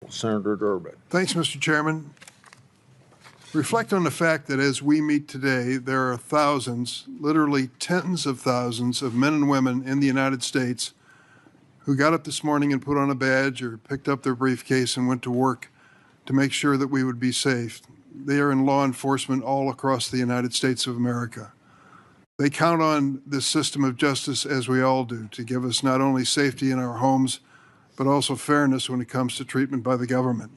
Senator Durbin. Thanks, Mr. Chairman. Reflect on the fact that as we meet today, there are thousands, literally tens of thousands of men and women in the United States who got up this morning and put on a badge or picked up their briefcase and went to work to make sure that we would be safe. They are in law enforcement all across the United States of America. They count on this system of justice, as we all do, to give us not only safety in our homes, but also fairness when it comes to treatment by the government.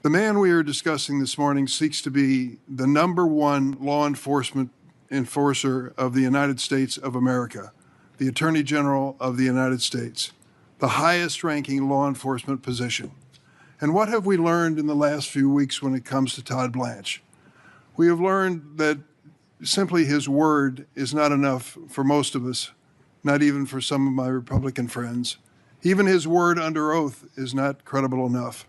The man we are discussing this morning seeks to be the #1 law enforcement enforcer of the United States of America, the Attorney General of the United States, the highest ranking law enforcement position. And what have we learned in the last few weeks when it comes to Todd Blanche? We have learned that simply his word is not enough for most of us, not even for some of my Republican friends. Even his word under oath is not credible enough.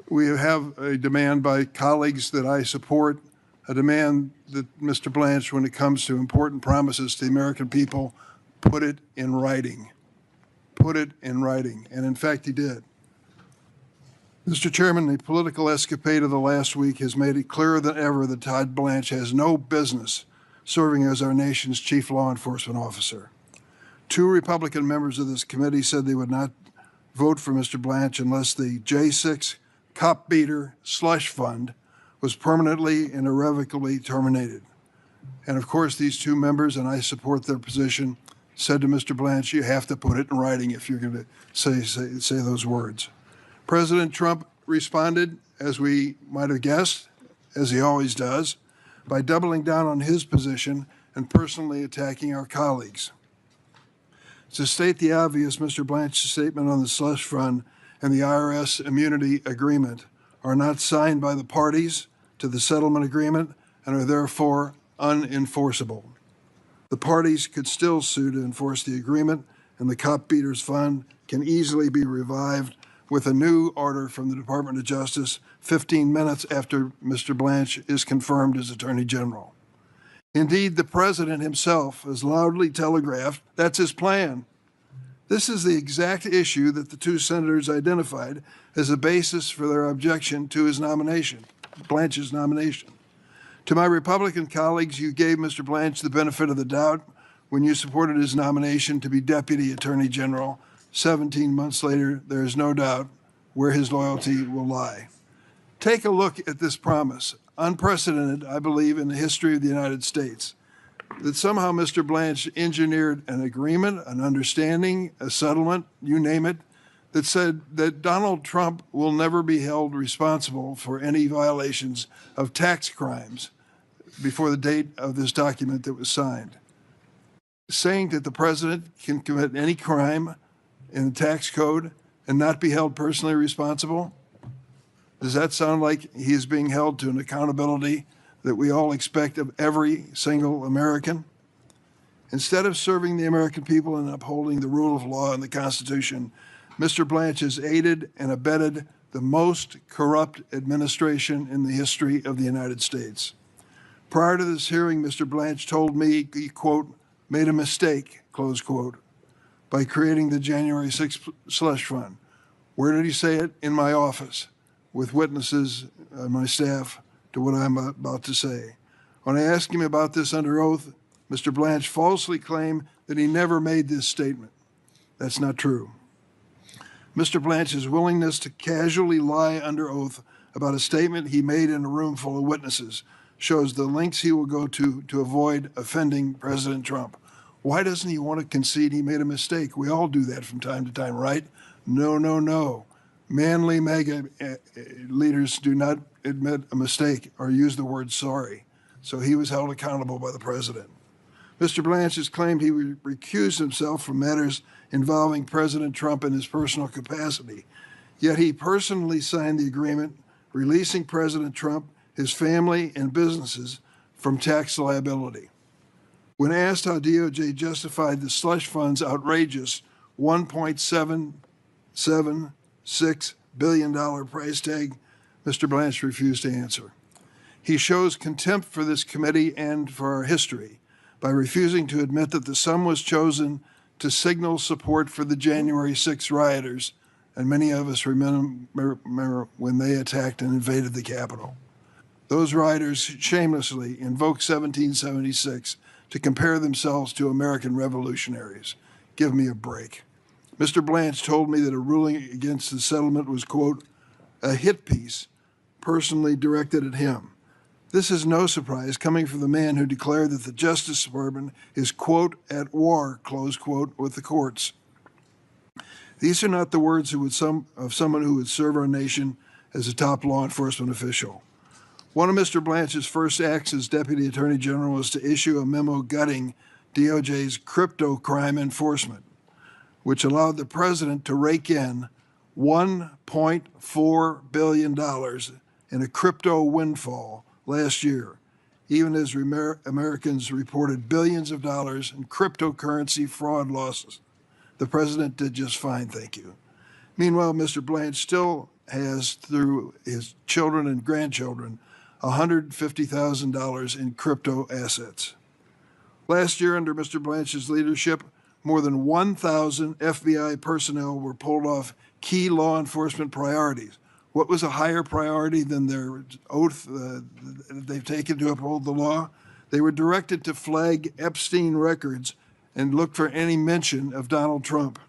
We have a demand by colleagues that I support, a demand that Mr. Blanche, when it comes to important promises to the American people, put it in writing. Put it in writing. And in fact, he did. Mr. Chairman, the political escapade of the last week has made it clearer than ever that Todd Blanche has no business serving as our nation's chief law enforcement officer. 2 Republican members of this committee said they would not vote for Mr. Blanche unless the J6 cop beater slush fund was permanently and irrevocably terminated. And of course, these 2 members, and I support their position, said to Mr. Blanche, you have to put it in writing if you're going to say those words. President Trump responded, as we might have guessed, as he always does, by doubling down on his position and personally attacking our colleagues. To state the obvious, Mr. Blanche's statement on the slush fund and the IRS immunity agreement are not signed by the parties to the settlement agreement and are therefore unenforceable. The parties could still sue to enforce the agreement, and the cop beaters fund can easily be revived with a new order from the Department of Justice 15 minutes after Mr. Blanche is confirmed as Attorney General. Indeed, the president himself has loudly telegraphed that's his plan. This is the exact issue that the 2 senators identified as a basis for their objection to his nomination, Blanche's nomination. To my Republican colleagues, you gave Mr. Blanche the benefit of the doubt when you supported his nomination to be Deputy Attorney General. 17 months later, there is no doubt where his loyalty will lie. Take a look at this promise, unprecedented, I believe, in the history of the United States, that somehow Mr. Blanche engineered an agreement, an understanding, a settlement, you name it, that said that Donald Trump will never be held responsible for any violations of tax crimes before the date of this document that was signed. Saying that the president can commit any crime in the tax code and not be held personally responsible? Does that sound like he is being held to an accountability that we all expect of every single American? Instead of serving the American people and upholding the rule of law and the Constitution, Mr. Blanche has aided and abetted the most corrupt administration in the history of the United States. Prior to this hearing, Mr. Blanche told me he, quote, made a mistake, close quote, by creating the January 6th slush fund. Where did he say it? In my office, with witnesses, my staff, to what I'm about to say. When I asked him about this under oath, Mr. Blanche falsely claimed that he never made this statement. That's not true. Mr. Blanche's willingness to casually lie under oath about a statement he made in a room full of witnesses shows the lengths he will go to avoid offending President Trump. Why doesn't he want to concede he made a mistake? We all do that from time to time, right? No, no, no. Manly MAGA leaders do not admit a mistake or use the word sorry. So he was held accountable by the president. Mr. Blanche has claimed he recused himself from matters involving President Trump in his personal capacity. Yet he personally signed the agreement releasing President Trump, his family, and businesses from tax liability. When asked how DOJ justified the slush fund's outrageous $1.776 billion price tag, Mr. Blanche refused to answer. He shows contempt for this committee and for our history by refusing to admit that the sum was chosen to signal support for the January 6 rioters and many of us remember when they attacked and invaded the Capitol. Those riders shamelessly invoked 1776 to compare themselves to American revolutionaries. Give me a break. Mr. Blanche told me that a ruling against the settlement was, quote, a hit piece personally directed at him. This is no surprise coming from the man who declared that the Justice Department is, quote, at war, close quote, with the courts. These are not the words of someone who would serve our nation as a top law enforcement official. One of Mr. Blanche's first acts as Deputy Attorney General was to issue a memo gutting DOJ's crypto crime enforcement, which allowed the president to rake in $1.4 billion in a crypto windfall last year, even as Americans reported billions of dollars in cryptocurrency fraud losses. The president did just fine, thank you. Meanwhile, Mr. Blanche still has, through his children and grandchildren, $150,000 in crypto assets. Last year, under Mr. Blanche's leadership, more than 1,000 FBI personnel were pulled off key law enforcement priorities. What was a higher priority than their oath they've taken to uphold the law? They were directed to flag Epstein records and look for any mention of Donald Trump.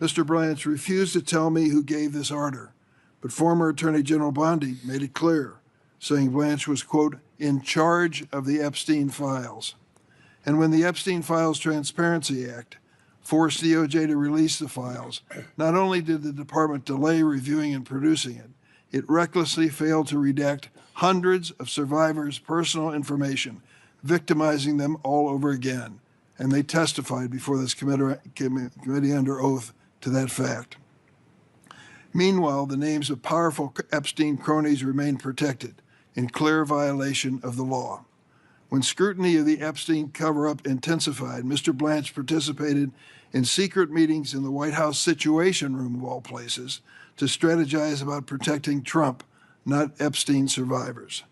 Mr. Blanche refused to tell me who gave this order, but former Attorney General Bondi made it clear, saying Blanche was, quote, in charge of the Epstein files. And when the Epstein Files Transparency Act forced DOJ to release the files, not only did the department delay reviewing and producing it, it recklessly failed to redact hundreds of survivors' personal information, victimizing them all over again. And they testified before this committee under oath to that fact. Meanwhile, the names of powerful Epstein cronies remained protected, in clear violation of the law. When scrutiny of the Epstein cover-up intensified, Mr. Blanche participated in secret meetings in the White House Situation Room, of all places, to strategize about protecting Trump, not Epstein survivors.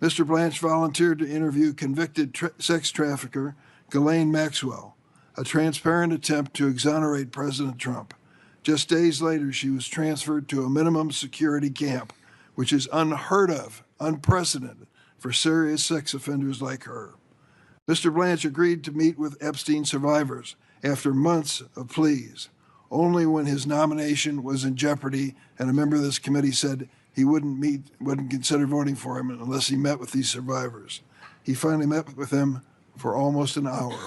Mr. Blanche volunteered to interview convicted sex trafficker Ghislaine Maxwell, a transparent attempt to exonerate President Trump. Just days later, she was transferred to a minimum security camp, which is unheard of, unprecedented for serious sex offenders like her. Mr. Blanche agreed to meet with Epstein survivors after months of pleas, only when his nomination was in jeopardy and a member of this committee said he wouldn't consider voting for him unless he met with these survivors. He finally met with them for almost an hour.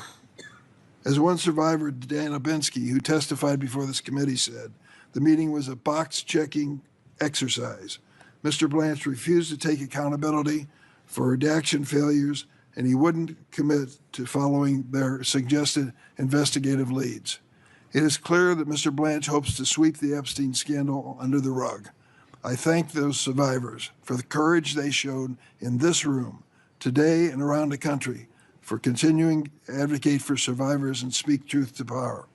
As one survivor, Dan Obinsky, who testified before this committee, said, the meeting was a box-checking exercise. Mr. Blanche refused to take accountability for redaction failures, and he wouldn't commit to following their suggested investigative leads. It is clear that Mr. Blanche hopes to sweep the Epstein scandal under the rug. I thank those survivors for the courage they showed in this room today and around the country for continuing to advocate for survivors and speak truth to power.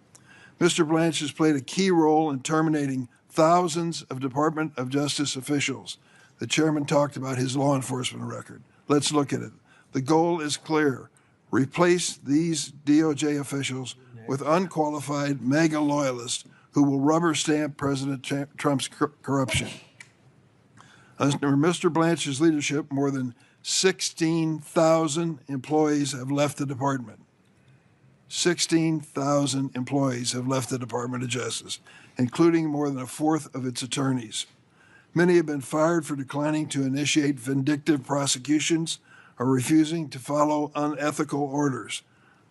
Mr. Blanche has played a key role in terminating thousands of Department of Justice officials. The chairman talked about his law enforcement record. Let's look at it. The goal is clear. Replace these DOJ officials with unqualified MAGA loyalists who will rubber stamp President Trump's corruption. Under Mr. Blanche's leadership, more than 16,000 employees have left the department. 16,000 employees have left the Department of Justice, including more than a fourth of its attorneys. Many have been fired for declining to initiate vindictive prosecutions or refusing to follow unethical orders,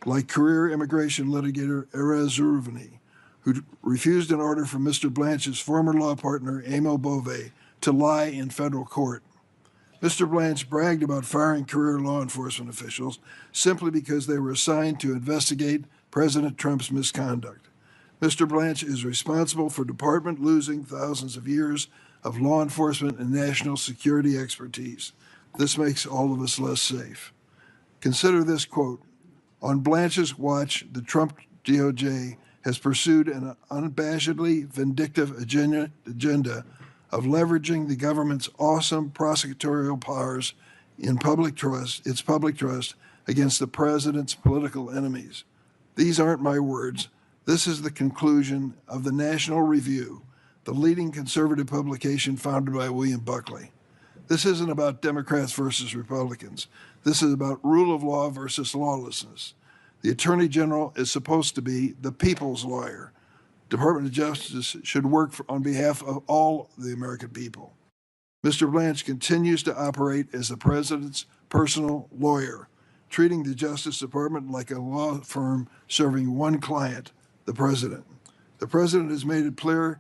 like career immigration litigator Erez Ruvani, who refused an order from Mr. Blanche's former law partner, Amo Bove, to lie in federal court. Mr. Blanche bragged about firing career law enforcement officials simply because they were assigned to investigate President Trump's misconduct. Mr. Blanche is responsible for the department losing thousands of years of law enforcement and national security expertise. This makes all of us less safe. Consider this quote. On Blanche's watch, the Trump DOJ has pursued an unabashedly vindictive agenda of leveraging the government's awesome prosecutorial powers in its public trust against the president's political enemies. These aren't my words. This is the conclusion of the National Review, the leading conservative publication founded by William Buckley. This isn't about Democrats versus Republicans. This is about rule of law versus lawlessness. The Attorney General is supposed to be the people's lawyer. Department of Justice should work on behalf of all the American people. Mr. Blanche continues to operate as the president's personal lawyer, treating the Justice Department like a law firm serving one client, the president. The president has made it clear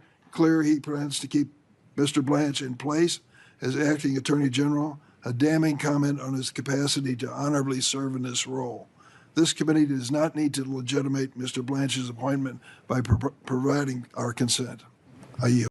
he plans to keep Mr. Blanche in place as acting Attorney General, a damning comment on his capacity to honorably serve in this role. This committee does not need to legitimate Mr. Blanche's appointment by providing our consent. I yield.